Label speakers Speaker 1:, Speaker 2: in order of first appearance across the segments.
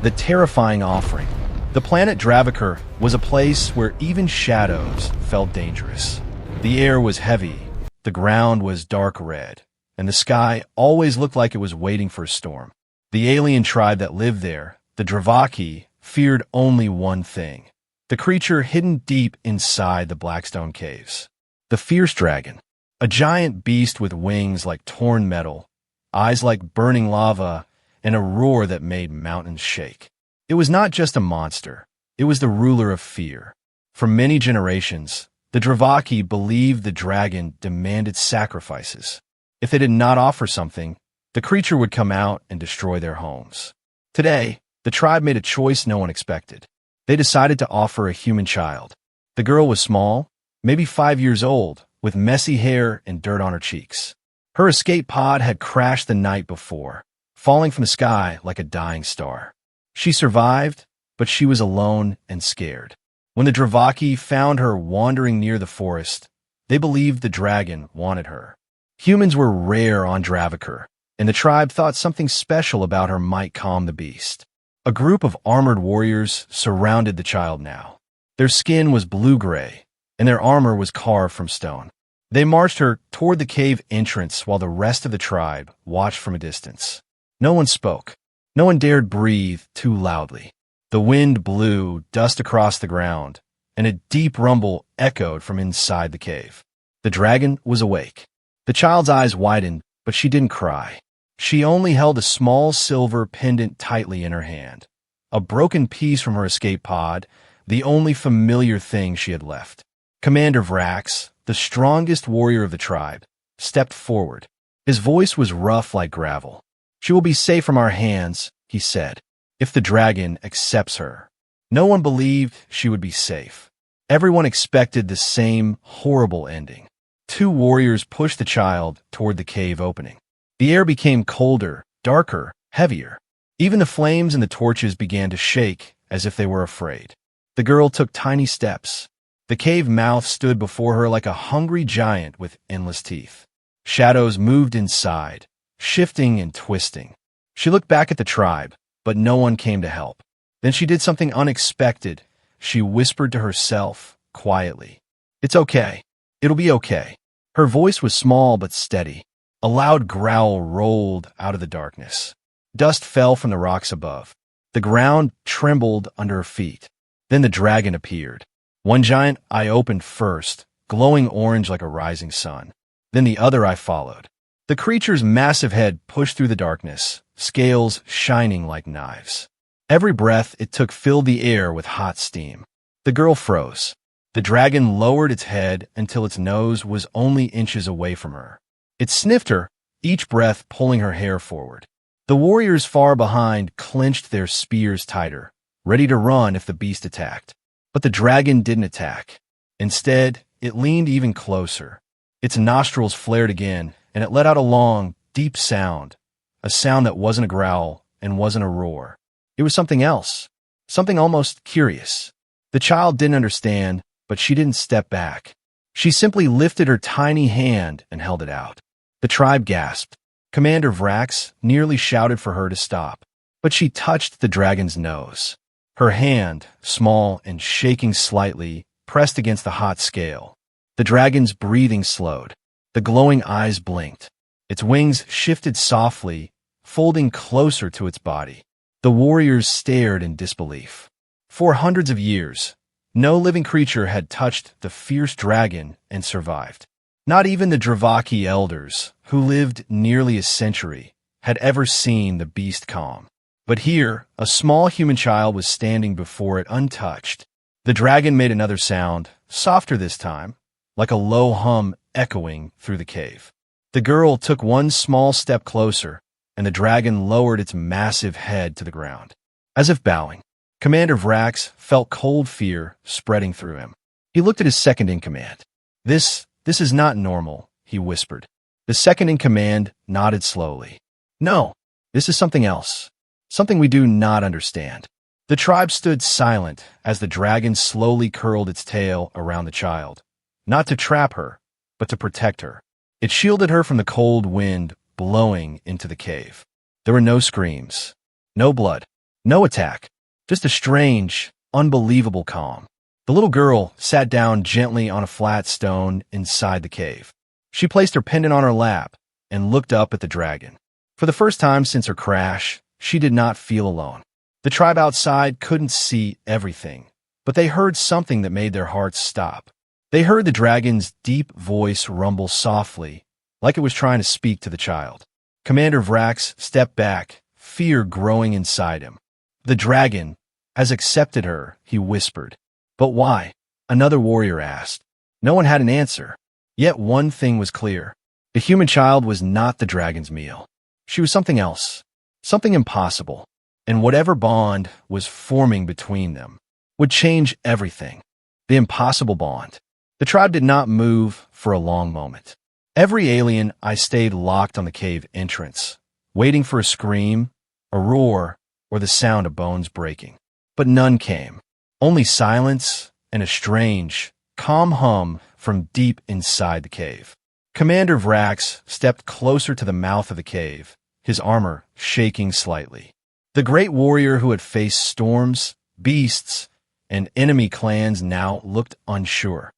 Speaker 1: The terrifying offering. The planet Dravakar was a place where even shadows felt dangerous. The air was heavy, the ground was dark red, and the sky always looked like it was waiting for a storm. The alien tribe that lived there, the Dravaki, feared only one thing: the creature hidden deep inside the Blackstone Caves. The fierce dragon, a giant beast with wings like torn metal, eyes like burning lava, and a roar that made mountains shake. It was not just a monster, it was the ruler of fear. For many generations, the Dravaki believed the dragon demanded sacrifices. If they did not offer something, the creature would come out and destroy their homes. Today, the tribe made a choice no one expected. They decided to offer a human child. The girl was small, maybe 5 years old, with messy hair and dirt on her cheeks. Her escape pod had crashed the night before, falling from the sky like a dying star. She survived, but she was alone and scared. When the Dravaki found her wandering near the forest, they believed the dragon wanted her. Humans were rare on Dravakar, and the tribe thought something special about her might calm the beast. A group of armored warriors surrounded the child now. Their skin was blue-gray, and their armor was carved from stone. They marched her toward the cave entrance while the rest of the tribe watched from a distance. No one spoke. No one dared breathe too loudly. The wind blew dust across the ground, and a deep rumble echoed from inside the cave. The dragon was awake. The child's eyes widened, but she didn't cry. She only held a small silver pendant tightly in her hand, a broken piece from her escape pod, the only familiar thing she had left. Commander Vrax, the strongest warrior of the tribe, stepped forward. His voice was rough like gravel. "She will be safe from our hands," he said, "if the dragon accepts her." No one believed she would be safe. Everyone expected the same horrible ending. 2 warriors pushed the child toward the cave opening. The air became colder, darker, heavier. Even the flames and the torches began to shake as if they were afraid. The girl took tiny steps. The cave mouth stood before her like a hungry giant with endless teeth. Shadows moved inside, shifting and twisting. She looked back at the tribe, but no one came to help. Then she did something unexpected. She whispered to herself, quietly, "It's okay. It'll be okay." Her voice was small but steady. A loud growl rolled out of the darkness. Dust fell from the rocks above. The ground trembled under her feet. Then the dragon appeared. One giant eye opened first, glowing orange like a rising sun. Then the other eye followed. The creature's massive head pushed through the darkness, scales shining like knives. Every breath it took filled the air with hot steam. The girl froze. The dragon lowered its head until its nose was only inches away from her. It sniffed her, each breath pulling her hair forward. The warriors far behind clenched their spears tighter, ready to run if the beast attacked. But the dragon didn't attack. Instead, it leaned even closer. Its nostrils flared again, and it let out a long, deep sound, a sound that wasn't a growl and wasn't a roar. It was something else, something almost curious. The child didn't understand, but she didn't step back. She simply lifted her tiny hand and held it out. The tribe gasped. Commander Vrax nearly shouted for her to stop, but she touched the dragon's nose. Her hand, small and shaking slightly, pressed against the hot scale. The dragon's breathing slowed. The glowing eyes blinked. Its wings shifted softly, folding closer to its body. The warriors stared in disbelief. For hundreds of years, no living creature had touched the fierce dragon and survived. Not even the Dravaki elders, who lived nearly a century, had ever seen the beast calm. But here, a small human child was standing before it untouched. The dragon made another sound, softer this time, like a low hum echoing through the cave. The girl took one small step closer, and the dragon lowered its massive head to the ground. As if bowing, Commander Vrax felt cold fear spreading through him. He looked at his second-in-command. This is not normal," he whispered. The second-in-command nodded slowly. "No, this is something else. Something we do not understand." The tribe stood silent as the dragon slowly curled its tail around the child, not to trap her, but to protect her. It shielded her from the cold wind blowing into the cave. There were no screams, no blood, No attack, just a strange, unbelievable calm. The little girl sat down gently on a flat stone inside the cave. She placed her pendant on her lap and looked up at the dragon. For the first time since her crash, she did not feel alone. The tribe outside couldn't see everything, but they heard something that made their hearts stop. They heard the dragon's deep voice rumble softly, like it was trying to speak to the child. Commander Vrax stepped back, fear growing inside him. The dragon has accepted her, he whispered. But why? Another warrior asked. No one had an answer. Yet one thing was clear. The human child was not the dragon's meal. She was something else, something impossible, and whatever bond was forming between them would change everything. The impossible bond. The tribe did not move for a long moment. Every alien I stayed locked on the cave entrance, waiting for a scream, a roar, or the sound of bones breaking. But none came. Only silence and a strange, calm hum from deep inside the cave. Commander Vrax stepped closer to the mouth of the cave, his armor shaking slightly. The great warrior who had faced storms, beasts, and enemy clans now looked unsure,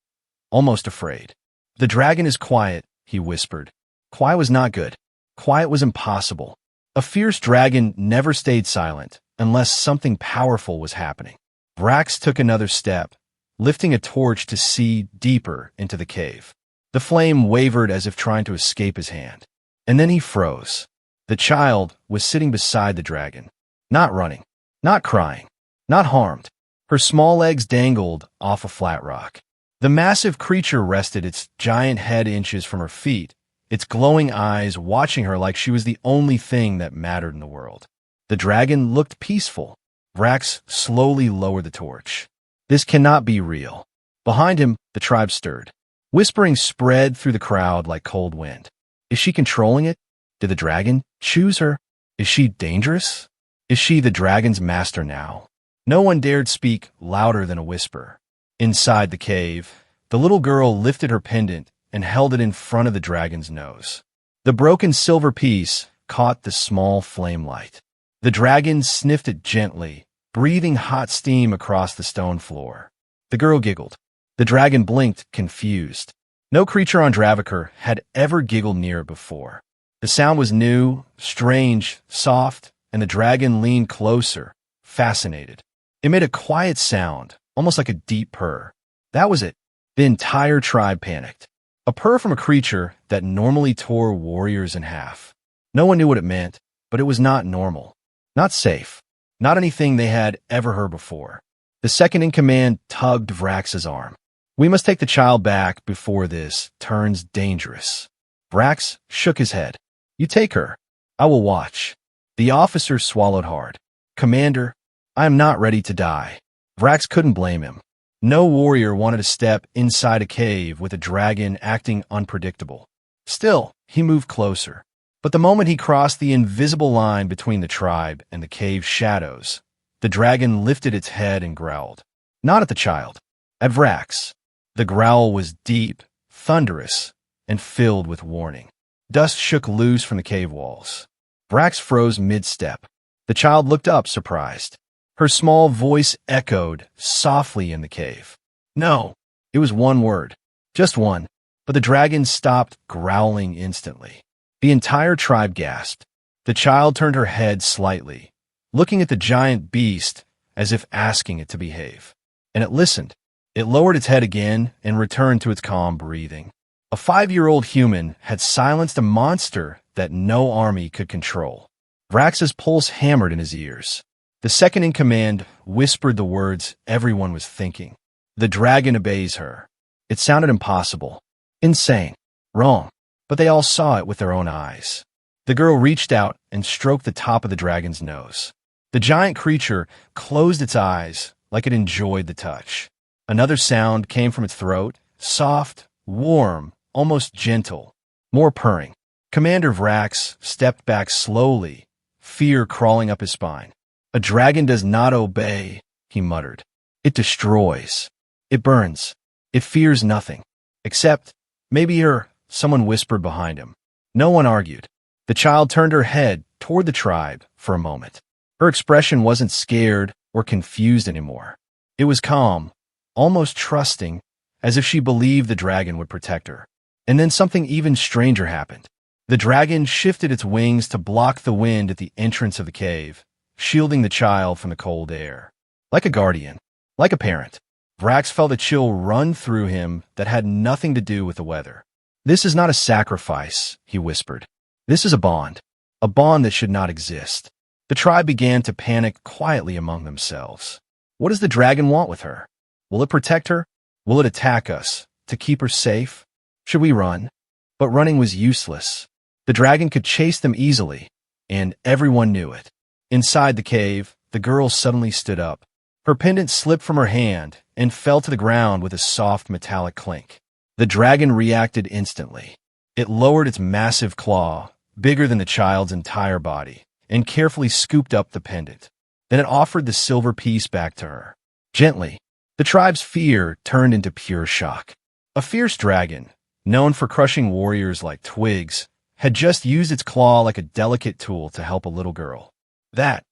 Speaker 1: almost afraid. The dragon is quiet, he whispered. Quiet was not good. Quiet was impossible. A fierce dragon never stayed silent unless something powerful was happening. Vrax took another step, lifting a torch to see deeper into the cave. The flame wavered as if trying to escape his hand. And then he froze. The child was sitting beside the dragon, not running, not crying, not harmed. Her small legs dangled off a flat rock. The massive creature rested its giant head inches from her feet, its glowing eyes watching her like she was the only thing that mattered in the world. The dragon looked peaceful. Vrax slowly lowered the torch. This cannot be real. Behind him, the tribe stirred. Whispering spread through the crowd like cold wind. Is she controlling it? Did the dragon choose her? Is she dangerous? Is she the dragon's master now? No one dared speak louder than a whisper. Inside the cave, the little girl lifted her pendant and held it in front of the dragon's nose. The broken silver piece caught the small flame light. The dragon sniffed it gently, breathing hot steam across the stone floor. The girl giggled. The dragon blinked, confused. No creature on Dravakar had ever giggled near it before. The sound was new, strange, soft, and the dragon leaned closer, fascinated. It made a quiet sound, almost like a deep purr. That was it. The entire tribe panicked. A purr from a creature that normally tore warriors in half. No one knew what it meant, but it was not normal. Not safe. Not anything they had ever heard before. The second in command tugged Vrax's arm. We must take the child back before this turns dangerous. Vrax shook his head. You take her. I will watch. The officer swallowed hard. Commander, I am not ready to die. Vrax couldn't blame him. No warrior wanted to step inside a cave with a dragon acting unpredictable. Still, he moved closer. But the moment he crossed the invisible line between the tribe and the cave's shadows, the dragon lifted its head and growled. Not at the child, at Vrax. The growl was deep, thunderous, and filled with warning. Dust shook loose from the cave walls. Vrax froze mid-step. The child looked up, surprised. Her small voice echoed softly in the cave. No, it was one word. Just one. But the dragon stopped growling instantly. The entire tribe gasped. The child turned her head slightly, looking at the giant beast as if asking it to behave. And it listened. It lowered its head again and returned to its calm breathing. A 5-year-old human had silenced a monster that no army could control. Vrax's pulse hammered in his ears. The second in command whispered the words everyone was thinking. The dragon obeys her. It sounded impossible, insane, wrong, but they all saw it with their own eyes. The girl reached out and stroked the top of the dragon's nose. The giant creature closed its eyes like it enjoyed the touch. Another sound came from its throat, soft, warm, almost gentle. More purring. Commander Vrax stepped back slowly, fear crawling up his spine. A dragon does not obey, he muttered. It destroys. It burns. It fears nothing. Except, maybe her, someone whispered behind him. No one argued. The child turned her head toward the tribe for a moment. Her expression wasn't scared or confused anymore. It was calm, almost trusting, as if she believed the dragon would protect her. And then something even stranger happened. The dragon shifted its wings to block the wind at the entrance of the cave, shielding the child from the cold air. Like a guardian, like a parent, Vrax felt a chill run through him that had nothing to do with the weather. "This is not a sacrifice," he whispered. "This is a bond that should not exist." The tribe began to panic quietly among themselves. What does the dragon want with her? Will it protect her? Will it attack us to keep her safe? Should we run? But running was useless. The dragon could chase them easily, and everyone knew it. Inside the cave, the girl suddenly stood up. Her pendant slipped from her hand and fell to the ground with a soft metallic clink. The dragon reacted instantly. It lowered its massive claw, bigger than the child's entire body, and carefully scooped up the pendant. Then it offered the silver piece back to her. Gently, the tribe's fear turned into pure shock. A fierce dragon, known for crushing warriors like twigs, had just used its claw like a delicate tool to help a little girl. "That,"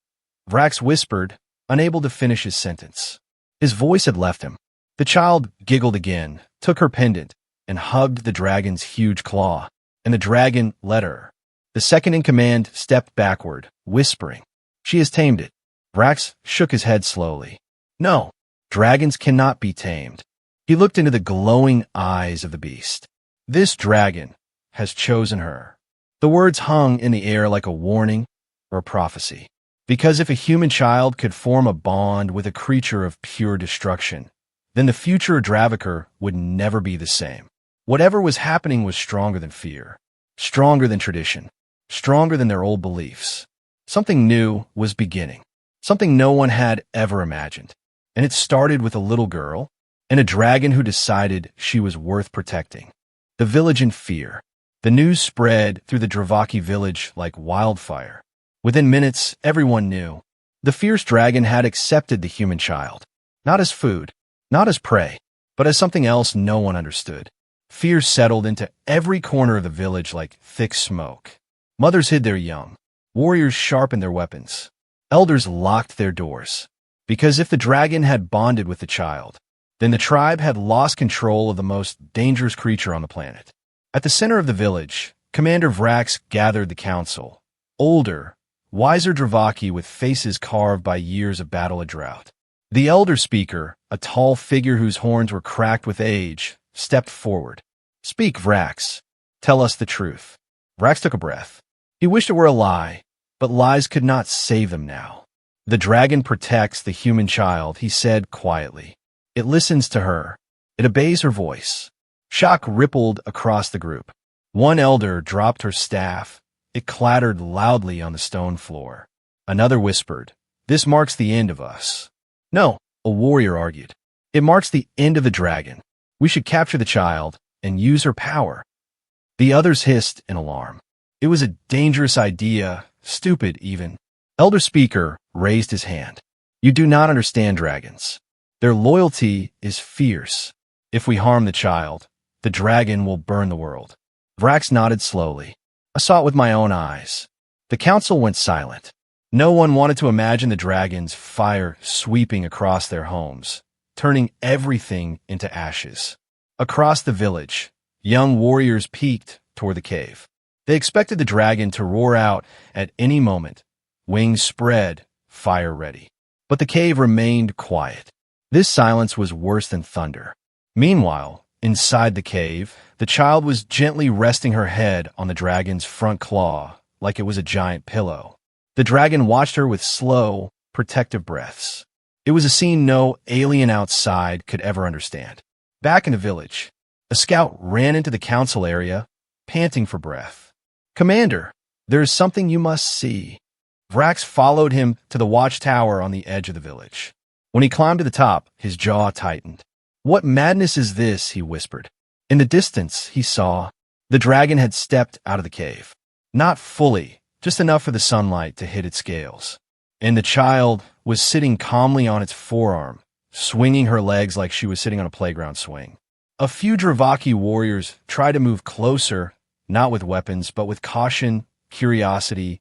Speaker 1: Vrax whispered, unable to finish his sentence. His voice had left him. The child giggled again, took her pendant, and hugged the dragon's huge claw, and the dragon let her. The second in command stepped backward, whispering, "She has tamed it." Vrax shook his head slowly. "No, dragons cannot be tamed." He looked into the glowing eyes of the beast. "This dragon has chosen her." The words hung in the air like a warning or a prophecy. Because if a human child could form a bond with a creature of pure destruction, then the future of Dravikar would never be the same. Whatever was happening was stronger than fear, stronger than tradition, stronger than their old beliefs. Something new was beginning, something no one had ever imagined. And it started with a little girl and a dragon who decided she was worth protecting. The village in fear. The news spread through the Dravaki village like wildfire. Within minutes, everyone knew. The fierce dragon had accepted the human child, not as food, not as prey, but as something else no one understood. Fear settled into every corner of the village like thick smoke. Mothers hid their young. Warriors sharpened their weapons. Elders locked their doors. Because if the dragon had bonded with the child, then the tribe had lost control of the most dangerous creature on the planet. At the center of the village, Commander Vrax gathered the council. Older, wiser Dravaki with faces carved by years of battle and drought. The elder speaker, a tall figure whose horns were cracked with age, stepped forward. "Speak, Vrax. Tell us the truth." Vrax took a breath. He wished it were a lie, but lies could not save them now. "The dragon protects the human child," he said quietly. "It listens to her. It obeys her voice." Shock rippled across the group. One elder dropped her staff. It clattered loudly on the stone floor. Another whispered, "This marks the end of us." "No," a warrior argued. "It marks the end of the dragon. We should capture the child and use her power." The others hissed in alarm. It was a dangerous idea, stupid even. Elder Speaker raised his hand. "You do not understand dragons. Their loyalty is fierce. If we harm the child, the dragon will burn the world." Vrax nodded slowly. "I saw it with my own eyes." The council went silent. No one wanted to imagine the dragon's fire sweeping across their homes, turning everything into ashes. Across the village, young warriors peeked toward the cave. They expected the dragon to roar out at any moment, wings spread, fire ready. But the cave remained quiet. This silence was worse than thunder. Meanwhile, inside the cave, the child was gently resting her head on the dragon's front claw like it was a giant pillow. The dragon watched her with slow, protective breaths. It was a scene no alien outside could ever understand. Back in the village, a scout ran into the council area, panting for breath. "Commander, there is something you must see." Vrax followed him to the watchtower on the edge of the village. When he climbed to the top, his jaw tightened. "What madness is this?" he whispered. In the distance, he saw the dragon had stepped out of the cave. Not fully, just enough for the sunlight to hit its scales. And the child was sitting calmly on its forearm, swinging her legs like she was sitting on a playground swing. A few Dravaki warriors tried to move closer, not with weapons, but with caution, curiosity,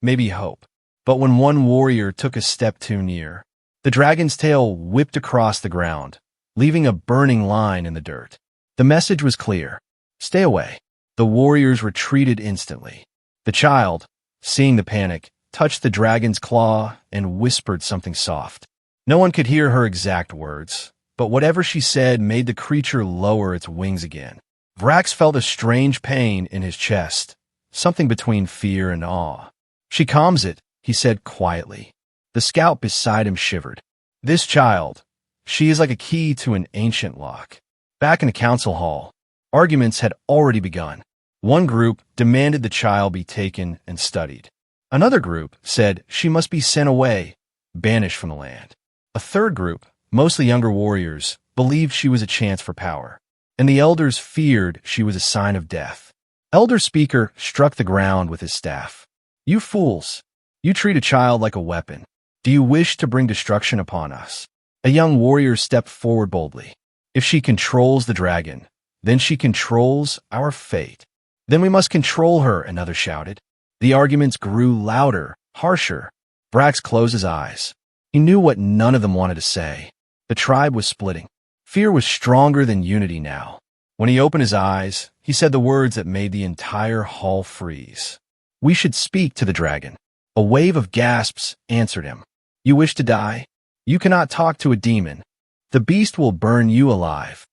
Speaker 1: maybe hope. But when one warrior took a step too near, the dragon's tail whipped across the ground, leaving a burning line in the dirt. The message was clear. Stay away. The warriors retreated instantly. The child, seeing the panic, touched the dragon's claw and whispered something soft. No one could hear her exact words, but whatever she said made the creature lower its wings again. Vrax felt a strange pain in his chest, something between fear and awe. She calms it, he said quietly. The scout beside him shivered. This child, she is like a key to an ancient lock. Back in the council hall, arguments had already begun. One group demanded the child be taken and studied. Another group said she must be sent away, banished from the land. A third group, mostly younger warriors, believed she was a chance for power, and the elders feared she was a sign of death. Elder Speaker struck the ground with his staff. You fools! You treat a child like a weapon. Do you wish to bring destruction upon us? A young warrior stepped forward boldly. If she controls the dragon, then she controls our fate. Then we must control her, another shouted. The arguments grew louder, harsher. Vrax closed his eyes. He knew what none of them wanted to say. The tribe was splitting. Fear was stronger than unity now. When he opened his eyes, he said the words that made the entire hall freeze. We should speak to the dragon. A wave of gasps answered him. You wish to die? You cannot talk to a demon. The beast will burn you alive.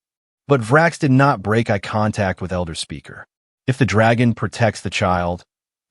Speaker 1: But Vrax did not break eye contact with Elder Speaker. If the dragon protects the child,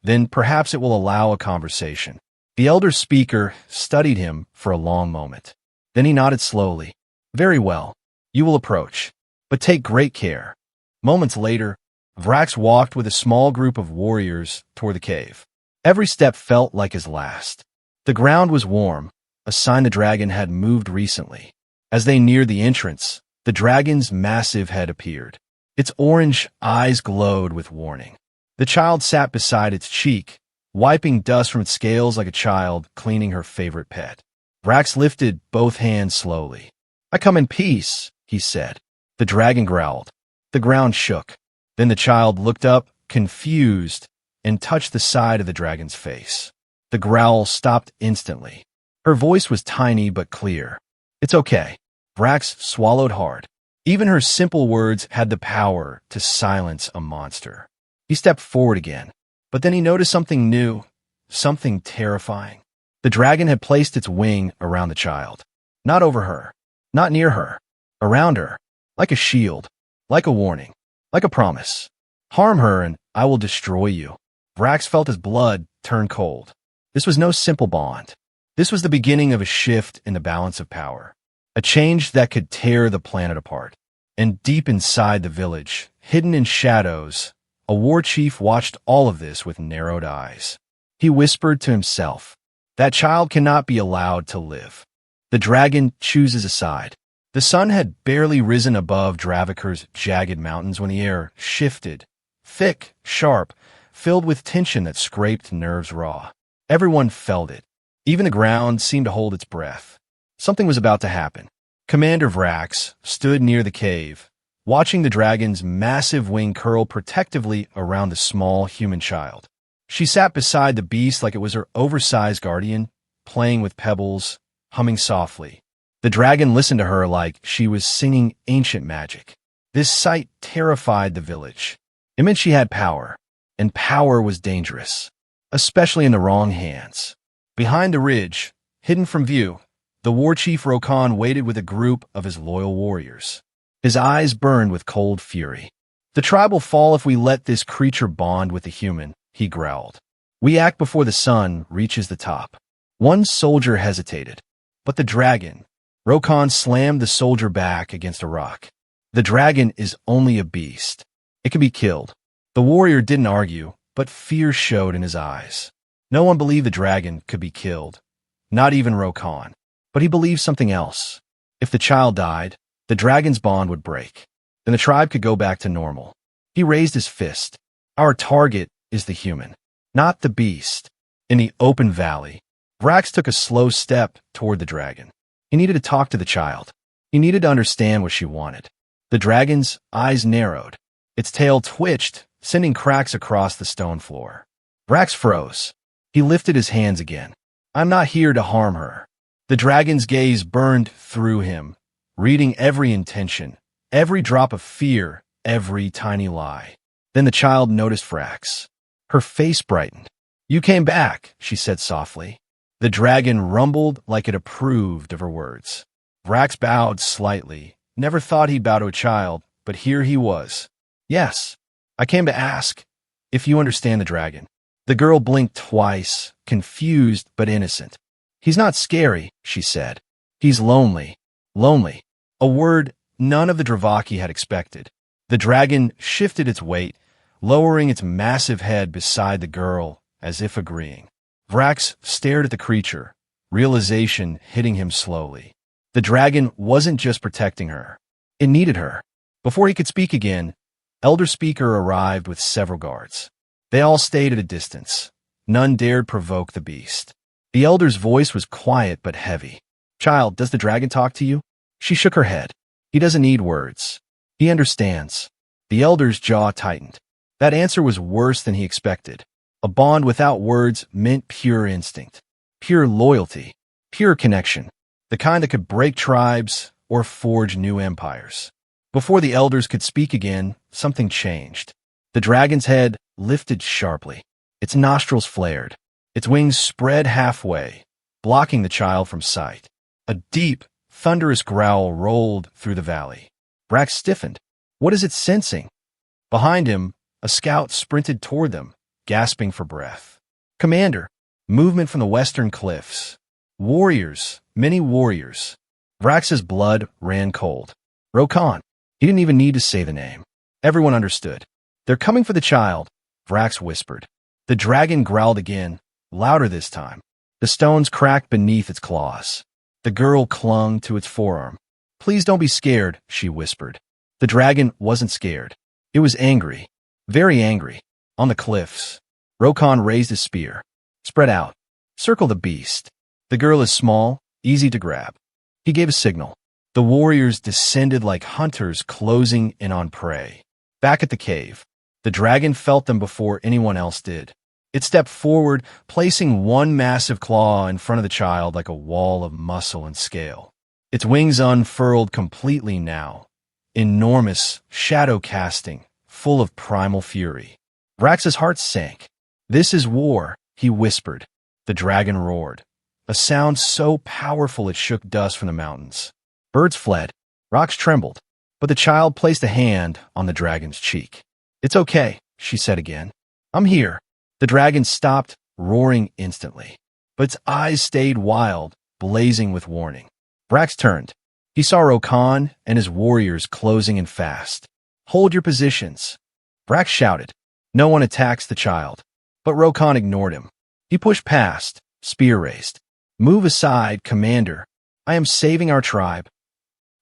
Speaker 1: then perhaps it will allow a conversation. The Elder Speaker studied him for a long moment. Then he nodded slowly. Very well. You will approach, but take great care. Moments later, Vrax walked with a small group of warriors toward the cave. Every step felt like his last. The ground was warm, a sign the dragon had moved recently. As they neared the entrance, the dragon's massive head appeared. Its orange eyes glowed with warning. The child sat beside its cheek, wiping dust from its scales like a child cleaning her favorite pet. Vrax lifted both hands slowly. I come in peace, he said. The dragon growled. The ground shook. Then the child looked up, confused, and touched the side of the dragon's face. The growl stopped instantly. Her voice was tiny but clear. It's okay. Vrax swallowed hard. Even her simple words had the power to silence a monster. He stepped forward again, but then he noticed something new, something terrifying. The dragon had placed its wing around the child. Not over her, not near her, around her, like a shield, like a warning, like a promise. Harm her and I will destroy you. Vrax felt his blood turn cold. This was no simple bond. This was the beginning of a shift in the balance of power, a change that could tear the planet apart. And deep inside the village, hidden in shadows, a war chief watched all of this with narrowed eyes. He whispered to himself, that child cannot be allowed to live. The dragon chooses a side. The sun had barely risen above Draviker's jagged mountains when the air shifted, thick, sharp, filled with tension that scraped nerves raw. Everyone felt it. Even the ground seemed to hold its breath. Something was about to happen. Commander Vrax stood near the cave, watching the dragon's massive wing curl protectively around the small human child. She sat beside the beast like it was her oversized guardian, playing with pebbles, humming softly. The dragon listened to her like she was singing ancient magic. This sight terrified the village. It meant she had power, and power was dangerous, especially in the wrong hands. Behind the ridge, hidden from view, the war chief Rokan waited with a group of his loyal warriors. His eyes burned with cold fury. The tribe will fall if we let this creature bond with the human, he growled. We act before the sun reaches the top. One soldier hesitated, but the dragon, Rokan slammed the soldier back against a rock. The dragon is only a beast. It can be killed. The warrior didn't argue, but fear showed in his eyes. No one believed the dragon could be killed, not even Rokan. But he believed something else. If the child died, the dragon's bond would break. Then the tribe could go back to normal. He raised his fist. Our target is the human, not the beast. In the open valley, Vrax took a slow step toward the dragon. He needed to talk to the child. He needed to understand what she wanted. The dragon's eyes narrowed. Its tail twitched, sending cracks across the stone floor. Vrax froze. He lifted his hands again. I'm not here to harm her. The dragon's gaze burned through him, reading every intention, every drop of fear, every tiny lie. Then the child noticed Vrax. Her face brightened. You came back, she said softly. The dragon rumbled like it approved of her words. Vrax bowed slightly. Never thought he'd bow to a child, but here he was. Yes, I came to ask if you understand the dragon. The girl blinked twice, confused but innocent. He's not scary, she said. He's lonely. Lonely. A word none of the Dravaki had expected. The dragon shifted its weight, lowering its massive head beside the girl, as if agreeing. Vrax stared at the creature, realization hitting him slowly. The dragon wasn't just protecting her. It needed her. Before he could speak again, Elder Speaker arrived with several guards. They all stayed at a distance. None dared provoke the beast. The elder's voice was quiet but heavy. Child, does the dragon talk to you? She shook her head. He doesn't need words. He understands. The elder's jaw tightened. That answer was worse than he expected. A bond without words meant pure instinct, pure loyalty, pure connection, the kind that could break tribes or forge new empires. Before the elders could speak again, something changed. The dragon's head lifted sharply. Its nostrils flared. Its wings spread halfway, blocking the child from sight. A deep, thunderous growl rolled through the valley. Vrax stiffened. What is it sensing? Behind him, a scout sprinted toward them, gasping for breath. Commander, movement from the western cliffs. Warriors, many warriors. Vrax's blood ran cold. Rokan. He didn't even need to say the name. Everyone understood. They're coming for the child, Vrax whispered. The dragon growled again, louder this time. The stones cracked beneath its claws. The girl clung to its forearm. Please don't be scared, she whispered. The dragon wasn't scared. It was angry, very angry. On the cliffs, Rokan raised his spear. Spread out. Circle the beast. The girl is small, easy to grab. He gave a signal. The warriors descended like hunters closing in on prey. Back at the cave, the dragon felt them before anyone else did. It stepped forward, placing one massive claw in front of the child like a wall of muscle and scale. Its wings unfurled completely now, enormous, shadow-casting, full of primal fury. Vrax's heart sank. This is war, he whispered. The dragon roared, a sound so powerful it shook dust from the mountains. Birds fled, rocks trembled, but the child placed a hand on the dragon's cheek. It's okay, she said again. I'm here. The dragon stopped, roaring instantly, but its eyes stayed wild, blazing with warning. Vrax turned. He saw Rokan and his warriors closing in fast. Hold your positions. Vrax shouted. No one attacks the child. But Rokan ignored him. He pushed past, spear raised. Move aside, Commander. I am saving our tribe.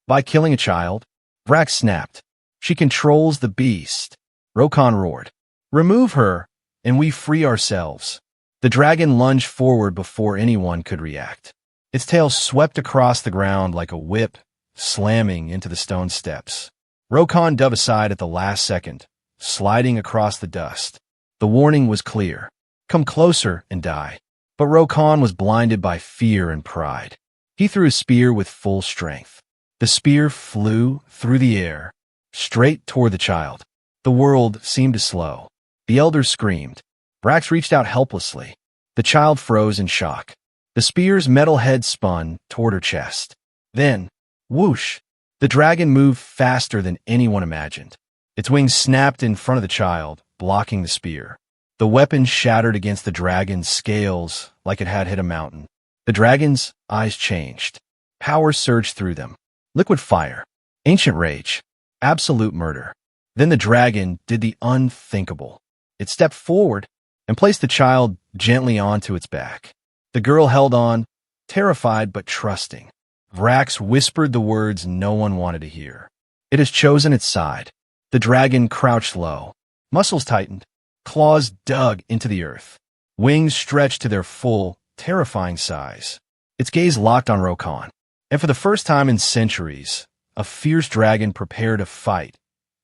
Speaker 1: By killing a child? Vrax snapped. She controls the beast. Rokan roared. Remove her, and we free ourselves. The dragon lunged forward before anyone could react. Its tail swept across the ground like a whip, slamming into the stone steps. Rokan dove aside at the last second, sliding across the dust. The warning was clear. Come closer and die. But Rokan was blinded by fear and pride. He threw his spear with full strength. The spear flew through the air, straight toward the child. The world seemed to slow. The elders screamed. Vrax reached out helplessly. The child froze in shock. The spear's metal head spun toward her chest. Then, whoosh, the dragon moved faster than anyone imagined. Its wings snapped in front of the child, blocking the spear. The weapon shattered against the dragon's scales like it had hit a mountain. The dragon's eyes changed. Power surged through them. Liquid fire, ancient rage, absolute murder. Then the dragon did the unthinkable. It stepped forward and placed the child gently onto its back. The girl held on, terrified but trusting. Vrax whispered the words no one wanted to hear. It has chosen its side. The dragon crouched low. Muscles tightened. Claws dug into the earth. Wings stretched to their full, terrifying size. Its gaze locked on Rokan. And for the first time in centuries, a fierce dragon prepared to fight,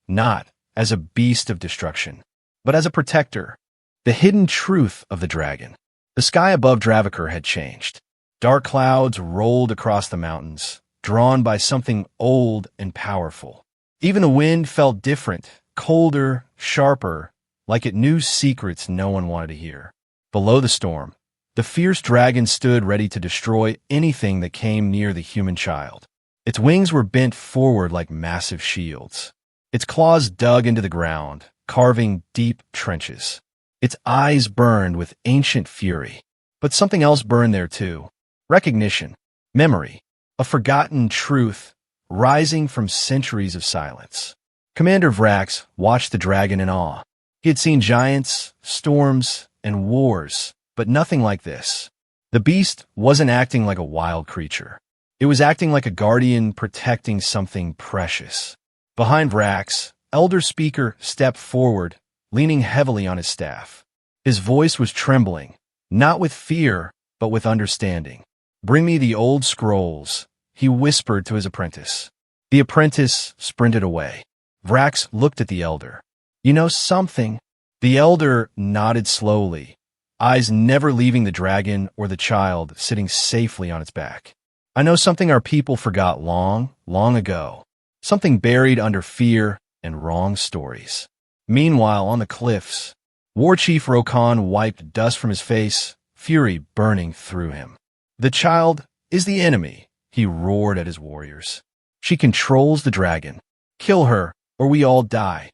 Speaker 1: not as a beast of destruction, but as a protector. The hidden truth of the dragon. The sky above Dravakar had changed. Dark clouds rolled across the mountains, drawn by something old and powerful. Even the wind felt different, colder, sharper, like it knew secrets no one wanted to hear. Below the storm, the fierce dragon stood ready to destroy anything that came near the human child. Its wings were bent forward like massive shields. Its claws dug into the ground, carving deep trenches. Its eyes burned with ancient fury. But something else burned there too. Recognition, memory, a forgotten truth rising from centuries of silence. Commander Vrax watched the dragon in awe. He had seen giants, storms, and wars, but nothing like this. The beast wasn't acting like a wild creature. It was acting like a guardian protecting something precious. Behind Vrax, Elder Speaker stepped forward, leaning heavily on his staff. His voice was trembling, not with fear, but with understanding. "Bring me the old scrolls," he whispered to his apprentice. The apprentice sprinted away. Vrax looked at the elder. "You know something?" The elder nodded slowly, eyes never leaving the dragon or the child sitting safely on its back. "I know something our people forgot long, long ago. Something buried under fear and wrong stories." Meanwhile, on the cliffs, War Chief Rokan wiped dust from his face, fury burning through him. "The child is the enemy," he roared at his warriors. "She controls the dragon. Kill her, or we all die."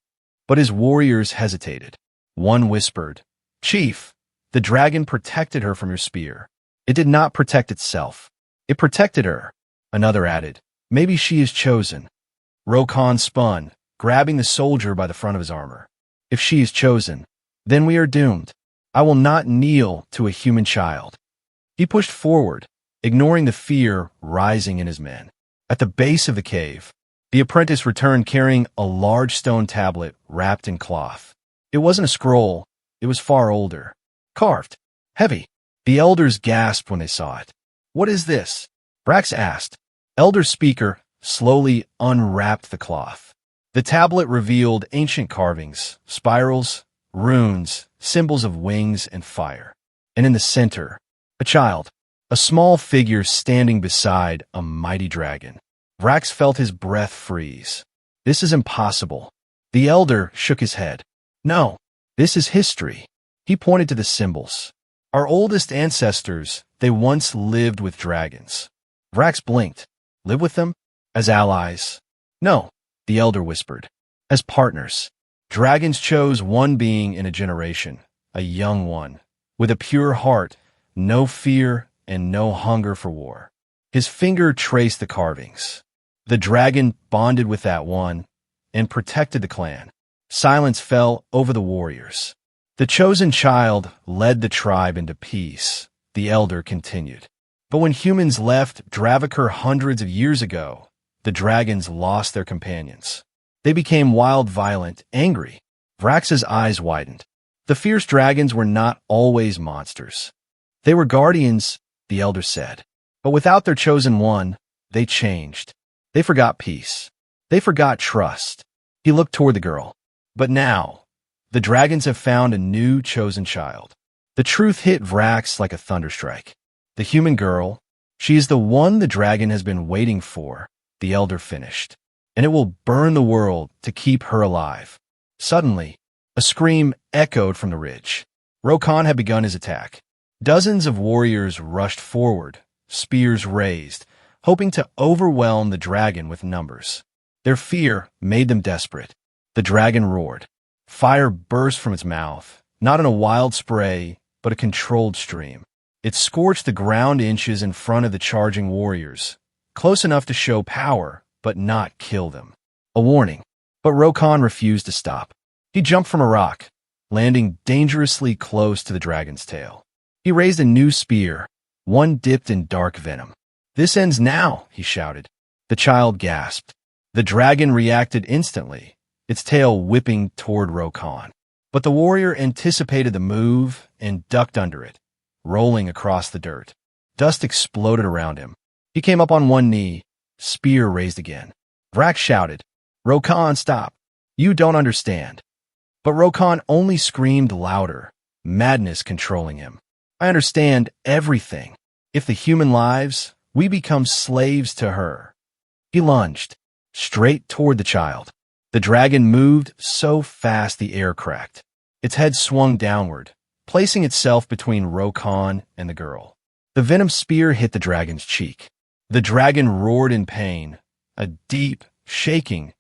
Speaker 1: But his warriors hesitated. One whispered, "Chief, the dragon protected her from your spear. It did not protect itself. It protected her." Another added, "Maybe she is chosen." Rokan spun, grabbing the soldier by the front of his armor. "If she is chosen, then we are doomed. I will not kneel to a human child." He pushed forward, ignoring the fear rising in his men. At the base of the cave, the apprentice returned carrying a large stone tablet wrapped in cloth. It wasn't a scroll, it was far older. Carved. Heavy. The elders gasped when they saw it. "What is this?" Vrax asked. Elder Speaker slowly unwrapped the cloth. The tablet revealed ancient carvings, spirals, runes, symbols of wings and fire. And in the center, a child, a small figure standing beside a mighty dragon. Vrax felt his breath freeze. "This is impossible." The elder shook his head. "No, this is history." He pointed to the symbols. "Our oldest ancestors, they once lived with dragons." Vrax blinked. "Live with them? As allies?" "No," the elder whispered. "As partners. Dragons chose one being in a generation, a young one, with a pure heart, no fear, and no hunger for war." His finger traced the carvings. The dragon bonded with that one and protected the clan. Silence fell over the warriors. "The chosen child led the tribe into peace," the elder continued. "But when humans left Dravakar hundreds of years ago, the dragons lost their companions. They became wild, violent, angry." Vrax's eyes widened. The fierce dragons were not always monsters. They were guardians, the elder said. But without their chosen one, they changed. They forgot peace. They forgot trust. He looked toward the girl. But now, the dragons have found a new chosen child. The truth hit Vrax like a thunderstrike. The human girl, she is the one the dragon has been waiting for, the elder finished. And it will burn the world to keep her alive. Suddenly, a scream echoed from the ridge. Rokan had begun his attack. Dozens of warriors rushed forward, spears raised, hoping to overwhelm the dragon with numbers. Their fear made them desperate. The dragon roared. Fire burst from its mouth, not in a wild spray, but a controlled stream. It scorched the ground inches in front of the charging warriors, close enough to show power, but not kill them. A warning. But Rokan refused to stop. He jumped from a rock, landing dangerously close to the dragon's tail. He raised a new spear, one dipped in dark venom. "This ends now," he shouted. The child gasped. The dragon reacted instantly, its tail whipping toward Rokan. But the warrior anticipated the move and ducked under it, rolling across the dirt. Dust exploded around him. He came up on one knee, spear raised again. Vrax shouted, "Rokan, stop. You don't understand." But Rokan only screamed louder, madness controlling him. I understand everything. If the human lives, we become slaves to her." He lunged, straight toward the child. The dragon moved so fast the air cracked. Its head swung downward, placing itself between Rokan and the girl. The venom spear hit the dragon's cheek. The dragon roared in pain, a deep, shaking,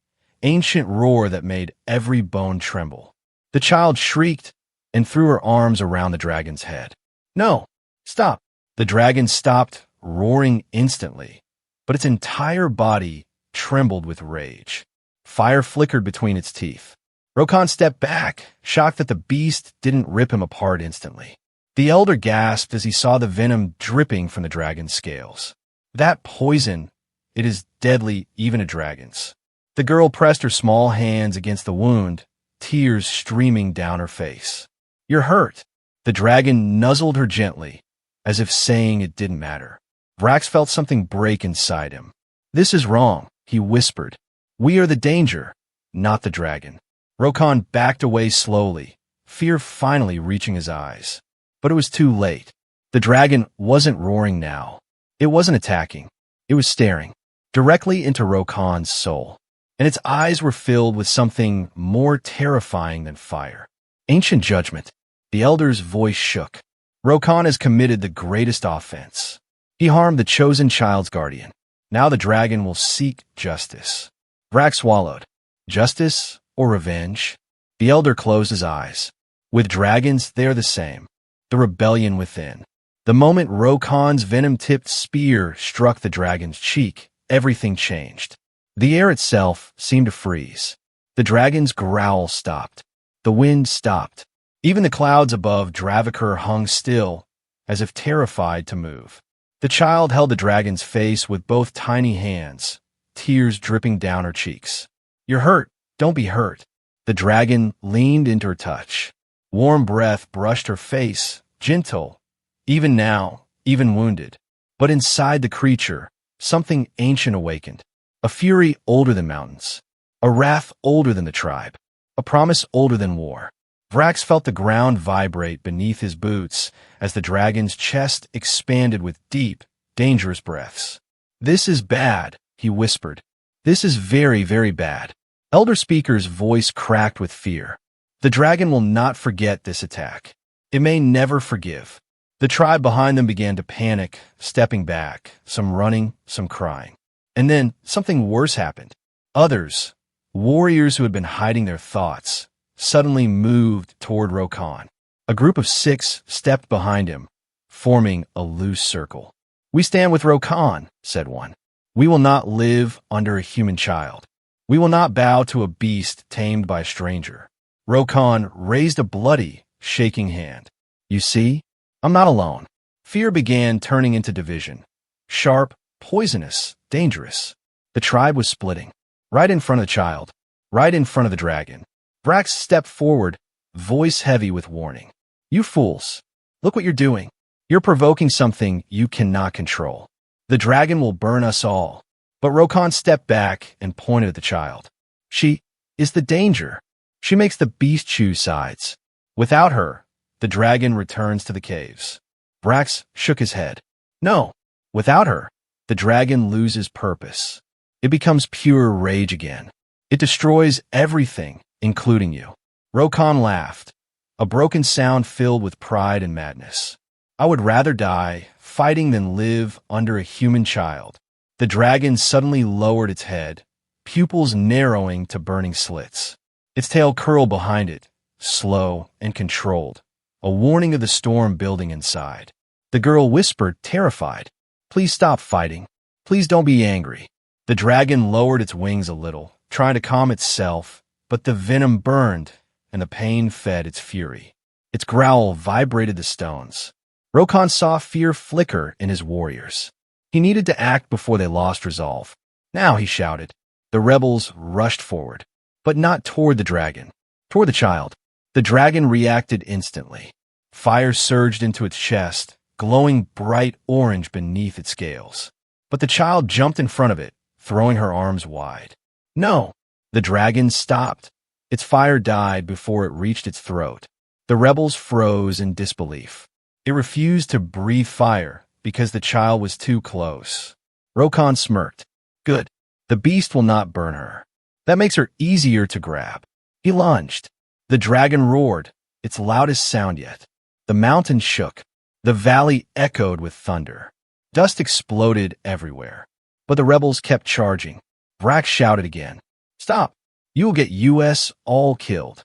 Speaker 1: ancient roar that made every bone tremble. The child shrieked and threw her arms around the dragon's head. "No, stop!" The dragon stopped roaring instantly, but its entire body trembled with rage. Fire flickered between its teeth. Rokan stepped back, shocked that the beast didn't rip him apart instantly. The elder gasped as he saw the venom dripping from the dragon's scales. "That poison, it is deadly even to dragons." The girl pressed her small hands against the wound, tears streaming down her face. "You're hurt." The dragon nuzzled her gently, as if saying it didn't matter. Vrax felt something break inside him. "This is wrong," he whispered. "We are the danger, not the dragon." Rokan backed away slowly, fear finally reaching his eyes. But it was too late. The dragon wasn't roaring now. It wasn't attacking. It was staring directly into Rokan's soul, and its eyes were filled with something more terrifying than fire. Ancient judgment. The elder's voice shook. Rokan has committed the greatest offense. He harmed the chosen child's guardian. Now the dragon will seek justice. Vrax swallowed. Justice or revenge? The elder closed his eyes. With dragons, they are the same. The rebellion within. The moment Rokan's venom-tipped spear struck the dragon's cheek, everything changed. The air itself seemed to freeze. The dragon's growl stopped. The wind stopped. Even the clouds above Draviker hung still, as if terrified to move. The child held the dragon's face with both tiny hands, tears dripping down her cheeks. "You're hurt. Don't be hurt." The dragon leaned into her touch. Warm breath brushed her face, gentle, even now, even wounded. But inside the creature, something ancient awakened. A fury older than mountains. A wrath older than the tribe. A promise older than war. Vrax felt the ground vibrate beneath his boots as the dragon's chest expanded with deep, dangerous breaths. "This is bad," he whispered. "This is very, very bad." Elder Speaker's voice cracked with fear. The dragon will not forget this attack. It may never forgive. The tribe behind them began to panic, stepping back, some running, some crying. And then something worse happened. Others, warriors who had been hiding their thoughts, suddenly moved toward Rokan. A group of 6 stepped behind him, forming a loose circle. "We stand with Rokan," said one. "We will not live under a human child. We will not bow to a beast tamed by a stranger." Rokan raised a bloody, shaking hand. "You see, I'm not alone." Fear began turning into division. Sharp, poisonous, dangerous. The tribe was splitting. Right in front of the child. Right in front of the dragon. Vrax stepped forward, voice heavy with warning. "You fools. Look what you're doing. You're provoking something you cannot control. The dragon will burn us all." But Rokan stepped back and pointed at the child. "She is the danger. She makes the beast choose sides. Without her, the dragon returns to the caves." Vrax shook his head. "No, without her, the dragon loses purpose. It becomes pure rage again. It destroys everything, including you." Rokan laughed, a broken sound filled with pride and madness. "I would rather die fighting than live under a human child." The dragon suddenly lowered its head, pupils narrowing to burning slits. Its tail curled behind it, slow and controlled, a warning of the storm building inside. The girl whispered, terrified, "Please stop fighting. Please don't be angry." The dragon lowered its wings a little, trying to calm itself, but the venom burned, and the pain fed its fury. Its growl vibrated the stones. Rokan saw fear flicker in his warriors. He needed to act before they lost resolve. "Now," he shouted. The rebels rushed forward, but not toward the dragon, toward the child. The dragon reacted instantly. Fire surged into its chest, glowing bright orange beneath its scales. But the child jumped in front of it, throwing her arms wide. "No!" The dragon stopped. Its fire died before it reached its throat. The rebels froze in disbelief. It refused to breathe fire because the child was too close. Rokan smirked. Good. The beast will not burn her. That makes her easier to grab. He lunged. The dragon roared, its loudest sound yet. The mountain shook. The valley echoed with thunder. Dust exploded everywhere. But the rebels kept charging. Vrax shouted again. Stop! You will get us all killed.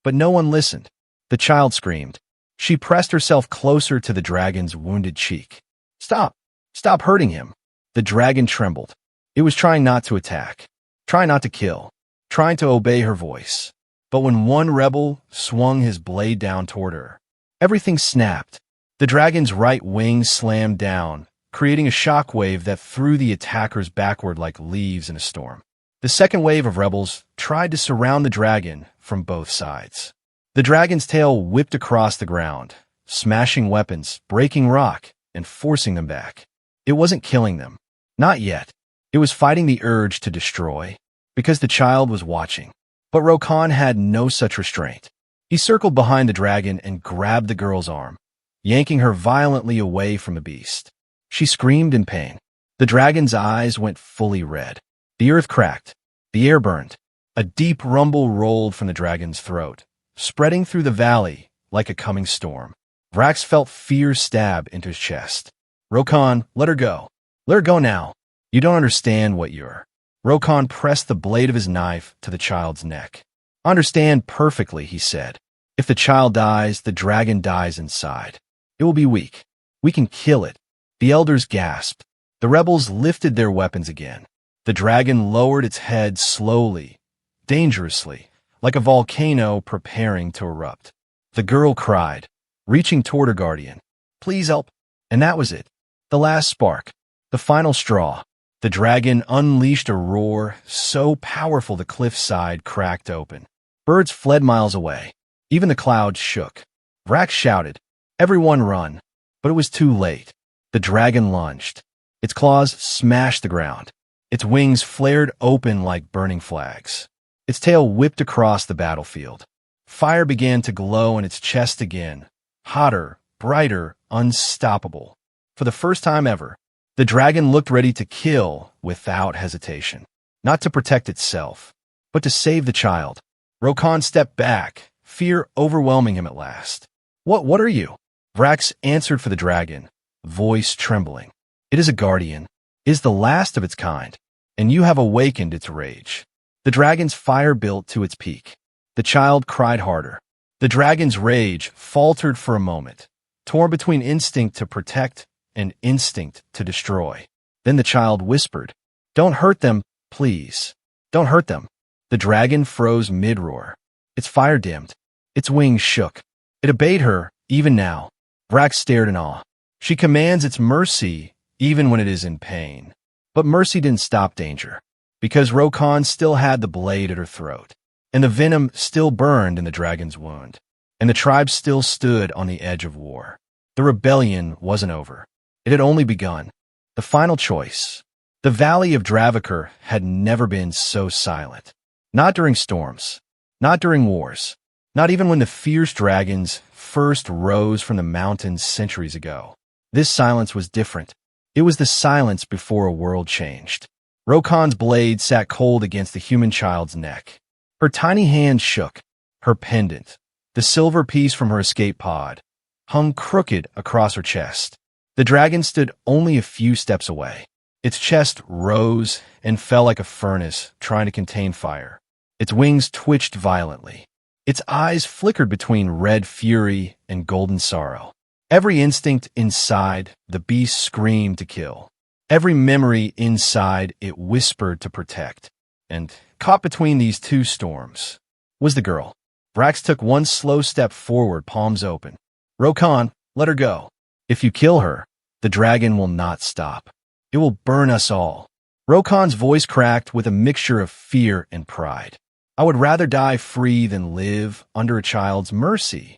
Speaker 1: But no one listened. The child screamed. She pressed herself closer to the dragon's wounded cheek. Stop! Stop hurting him! The dragon trembled. It was trying not to attack, trying not to kill, trying to obey her voice. But when one rebel swung his blade down toward her, everything snapped. The dragon's right wing slammed down, creating a shockwave that threw the attackers backward like leaves in a storm. The second wave of rebels tried to surround the dragon from both sides. The dragon's tail whipped across the ground, smashing weapons, breaking rock, and forcing them back. It wasn't killing them. Not yet. It was fighting the urge to destroy, because the child was watching. But Rokan had no such restraint. He circled behind the dragon and grabbed the girl's arm, yanking her violently away from the beast. She screamed in pain. The dragon's eyes went fully red. The earth cracked. The air burned. A deep rumble rolled from the dragon's throat, spreading through the valley like a coming storm. Vrax felt fear stab into his chest. Rokan, let her go. Let her go now. You don't understand what you're. Rokan pressed the blade of his knife to the child's neck. Understand perfectly, he said. If the child dies, the dragon dies inside. It will be weak. We can kill it. The elders gasped. The rebels lifted their weapons again. The dragon lowered its head slowly, dangerously, like a volcano preparing to erupt. The girl cried, reaching toward her guardian. Please help. And that was it. The last spark. The final straw. The dragon unleashed a roar so powerful the cliffside cracked open. Birds fled miles away. Even the clouds shook. Vrax shouted, Everyone run! But it was too late. The dragon lunged. Its claws smashed the ground. Its wings flared open like burning flags. Its tail whipped across the battlefield. Fire began to glow in its chest again. Hotter, brighter, unstoppable. For the first time ever, the dragon looked ready to kill without hesitation. Not to protect itself, but to save the child. Rokan stepped back, fear overwhelming him at last. What are you? Vrax answered for the dragon, voice trembling. It is a guardian. It is the last of its kind, and you have awakened its rage. The dragon's fire built to its peak. The child cried harder. The dragon's rage faltered for a moment, torn between instinct to protect and instinct to destroy. Then the child whispered, Don't hurt them, please. Don't hurt them. The dragon froze mid-roar. Its fire dimmed. Its wings shook. It obeyed her, even now. Vrax stared in awe. She commands its mercy, even when it is in pain. But mercy didn't stop danger, because Rokan still had the blade at her throat, and the venom still burned in the dragon's wound, and the tribe still stood on the edge of war. The rebellion wasn't over. It had only begun. The final choice. The valley of Dravakar had never been so silent. Not during storms. Not during wars. Not even when the fierce dragons first rose from the mountains centuries ago. This silence was different. It was the silence before a world changed. Rokan's blade sat cold against the human child's neck. Her tiny hand shook. Her pendant, the silver piece from her escape pod, hung crooked across her chest. The dragon stood only a few steps away. Its chest rose and fell like a furnace trying to contain fire. Its wings twitched violently. Its eyes flickered between red fury and golden sorrow. Every instinct inside, the beast screamed to kill. Every memory inside, it whispered to protect. And caught between these two storms was the girl. Vrax took one slow step forward, palms open. Rokan, let her go. If you kill her, the dragon will not stop. It will burn us all. Rokan's voice cracked with a mixture of fear and pride. I would rather die free than live under a child's mercy.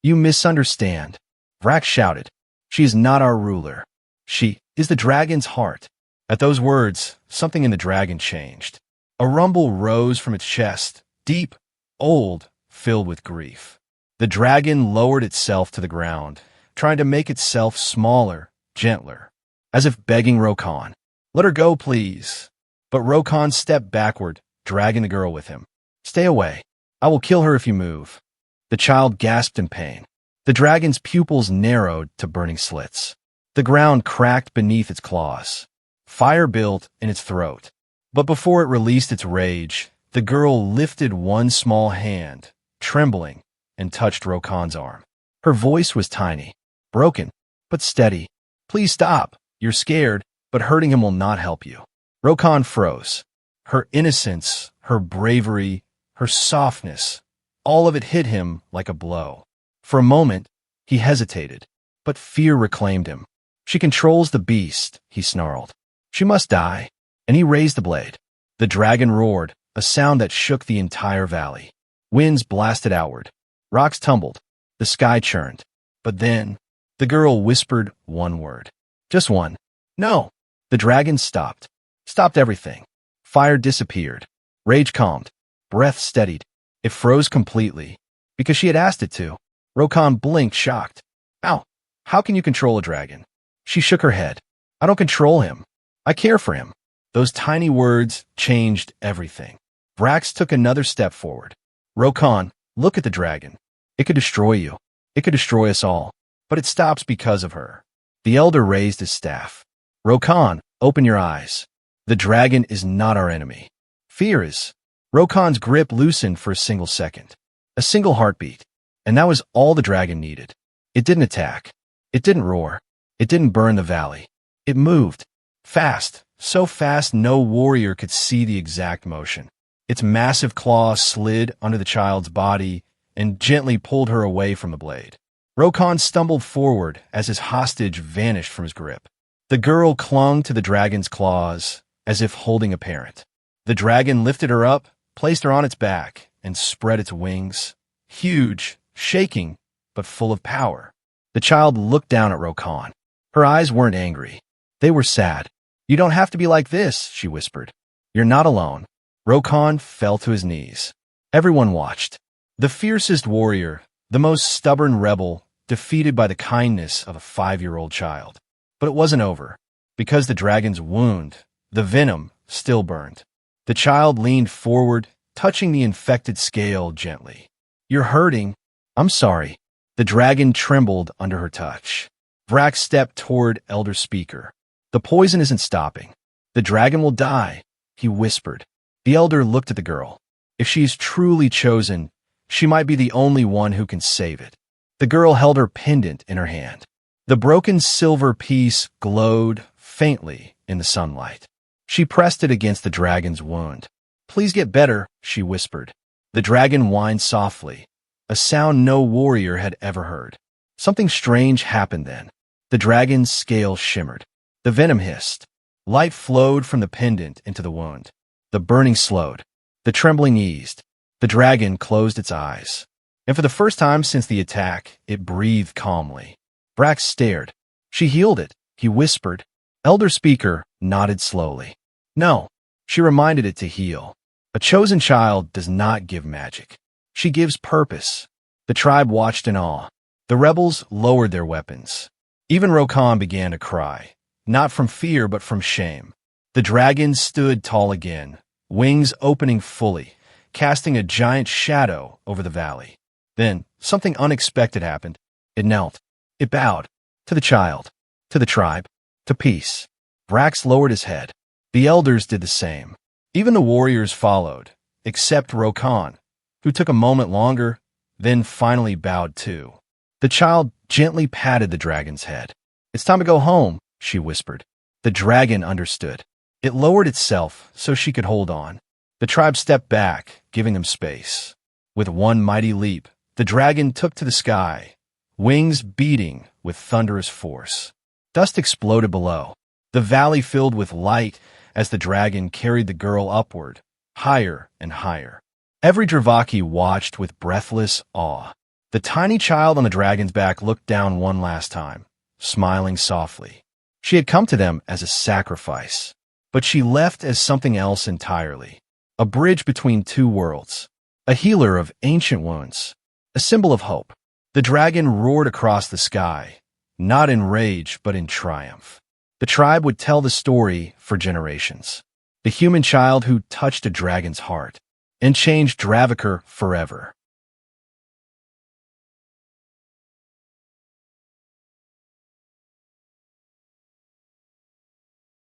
Speaker 1: You misunderstand. Vrax shouted. She is not our ruler. She is the dragon's heart. At those words, something in the dragon changed. A rumble rose from its chest, deep, old, filled with grief. The dragon lowered itself to the ground, trying to make itself smaller, gentler, as if begging Rokan, "Let her go, please." But Rokan stepped backward, dragging the girl with him. "Stay away. I will kill her if you move." The child gasped in pain. The dragon's pupils narrowed to burning slits. The ground cracked beneath its claws. Fire built in its throat. But before it released its rage, the girl lifted one small hand, trembling, and touched Rokan's arm. Her voice was tiny, broken, but steady. "Please stop. You're scared, but hurting him will not help you." Rokan froze. Her innocence, her bravery, her softness, all of it hit him like a blow. For a moment, he hesitated, but fear reclaimed him. "She controls the beast," he snarled. "She must die." And he raised the blade. The dragon roared, a sound that shook the entire valley. Winds blasted outward. Rocks tumbled. The sky churned. But then, the girl whispered one word. Just one. "No." The dragon stopped. Stopped everything. Fire disappeared. Rage calmed. Breath steadied. It froze completely, because she had asked it to. Rokan blinked, shocked. "Ow, how can you control a dragon?" She shook her head. "I don't control him. I care for him." Those tiny words changed everything. Vrax took another step forward. "Rokan, look at the dragon. It could destroy you. It could destroy us all. But it stops because of her." The elder raised his staff. "Rokan, open your eyes. The dragon is not our enemy. Fear is." Rokan's grip loosened for a single second. A single heartbeat. And that was all the dragon needed. It didn't attack. It didn't roar. It didn't burn the valley. It moved. Fast. So fast no warrior could see the exact motion. Its massive claw slid under the child's body and gently pulled her away from the blade. Rokan stumbled forward as his hostage vanished from his grip. The girl clung to the dragon's claws as if holding a parent. The dragon lifted her up, placed her on its back, and spread its wings. Huge, shaking, but full of power. The child looked down at Rokan. Her eyes weren't angry. They were sad. "You don't have to be like this," she whispered. "You're not alone." Rokan fell to his knees. Everyone watched. The fiercest warrior, the most stubborn rebel, defeated by the kindness of a 5-year-old child. But it wasn't over, because the dragon's wound, the venom, still burned. The child leaned forward, touching the infected scale gently. "You're hurting." "I'm sorry." The dragon trembled under her touch. Vrax stepped toward Elder Speaker. "The poison isn't stopping. The dragon will die," he whispered. The elder looked at the girl. "If she's truly chosen, she might be the only one who can save it." The girl held her pendant in her hand. The broken silver piece glowed faintly in the sunlight. She pressed it against the dragon's wound. "Please get better," she whispered. The dragon whined softly, a sound no warrior had ever heard. Something strange happened then. The dragon's scales shimmered. The venom hissed. Light flowed from the pendant into the wound. The burning slowed. The trembling eased. The dragon closed its eyes. And for the first time since the attack, it breathed calmly. Vrax stared. "She healed it," he whispered. Elder Speaker nodded slowly. "No," she reminded it to heal. "A chosen child does not give magic. She gives purpose." The tribe watched in awe. The rebels lowered their weapons. Even Rokan began to cry, not from fear but from shame. The dragon stood tall again, wings opening fully, casting a giant shadow over the valley. Then something unexpected happened. It knelt. It bowed. To the child. To the tribe. To peace. Vrax lowered his head. The elders did the same. Even the warriors followed, except Rokan, who took a moment longer, then finally bowed too. The child gently patted the dragon's head. "It's time to go home," she whispered. The dragon understood. It lowered itself so she could hold on. The tribe stepped back, giving them space. With one mighty leap, the dragon took to the sky, wings beating with thunderous force. Dust exploded below. The valley filled with light as the dragon carried the girl upward, higher and higher. Every Dravaki watched with breathless awe. The tiny child on the dragon's back looked down one last time, smiling softly. She had come to them as a sacrifice, but she left as something else entirely. A bridge between two worlds. A healer of ancient wounds. A symbol of hope. The dragon roared across the sky, not in rage but in triumph. The tribe would tell the story for generations. The human child who touched a dragon's heart and changed Dravakar forever.